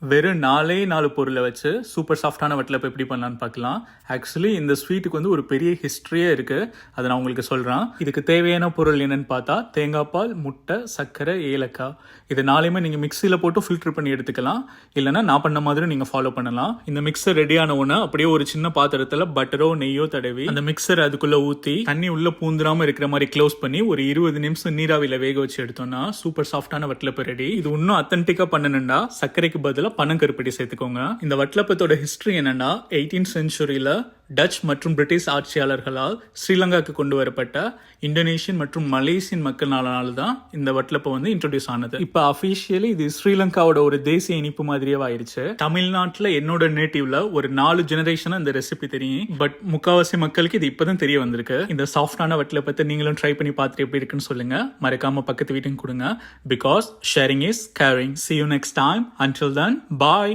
வெறும் 4 பொருளை வச்சு சூப்பர் சாஃப்டான வட்டலப்பம் எப்படி பண்ணலான்னு பார்க்கலாம். ஆக்சுவலி இந்த ஸ்வீட்டுக்கு வந்து ஒரு பெரிய ஹிஸ்ட்ரியே இருக்குது. அதை நான் உங்களுக்கு சொல்கிறேன். இதுக்கு தேவையான பொருள் என்னென்னு பார்த்தா தேங்காய் பால், முட்டை, சர்க்கரை, ஏலக்காய். இது நாளையுமே நீங்கள் மிக்சியில் போட்டு ஃபில்டர் பண்ணி எடுத்துக்கலாம். இல்லைனா நான் பண்ண மாதிரி நீங்கள் ஃபாலோ பண்ணலாம். இந்த மிக்சர் ரெடியான உடனே அப்படியே ஒரு சின்ன பாத்திரத்தில் பட்டரோ நெய்யோ தடவி அந்த மிக்சர் அதுக்குள்ளே ஊற்றி தண்ணி உள்ளே பூந்துடாமல் இருக்கிற மாதிரி க்ளோஸ் பண்ணி ஒரு 20 நிமிஷம் நீராவியில் வேக வச்சு எடுத்தோம்னா சூப்பர் சாஃப்டான வட்டலப்பம் ரெடி. இது இன்னும் அத்தன்டிக்காக பண்ணணும்னா சர்க்கரைக்கு பதிலாக பனங்கருப்பட்டி சேர்த்துக்கோங்க. இந்த வட்டலப்பத்தோட ஹிஸ்டரி என்னன்னா 18th செஞ்சுரியில டச் மற்றும் பிரிட்டிஷ் ஆட்சியாளர்களால் ஸ்ரீலங்காவுக்கு கொண்டு வரப்பட்ட இந்தோனேஷியன் மற்றும் மலேசியன் மக்கள்னால தான் இந்த வட்டலப்பம் வந்து இன்ட்ரோடியூஸ் ஆனது. இப்போ அபிஷியலி இது ஸ்ரீலங்காவோட ஒரு தேசிய இனிப்பு மாதிரியே ஆயிடுச்சு. தமிழ்நாட்டில் என்னோட நேட்டிவ்ல ஒரு 4 ஜெனரேஷனா இந்த ரெசிபி தெரியும். பட் முக்காவாசி மக்களுக்கு இது இப்பதான் தெரிய வந்திருக்கு. இந்த சாஃப்டான வட்டலப்பத்தை நீங்களும் ட்ரை பண்ணி பார்த்துட்டு எப்படி இருக்குன்னு சொல்லுங்க. மறக்காம பக்கத்து வீட்டுக்கு கொடுங்க. Because sharing is caring. See you next time. Until then, bye.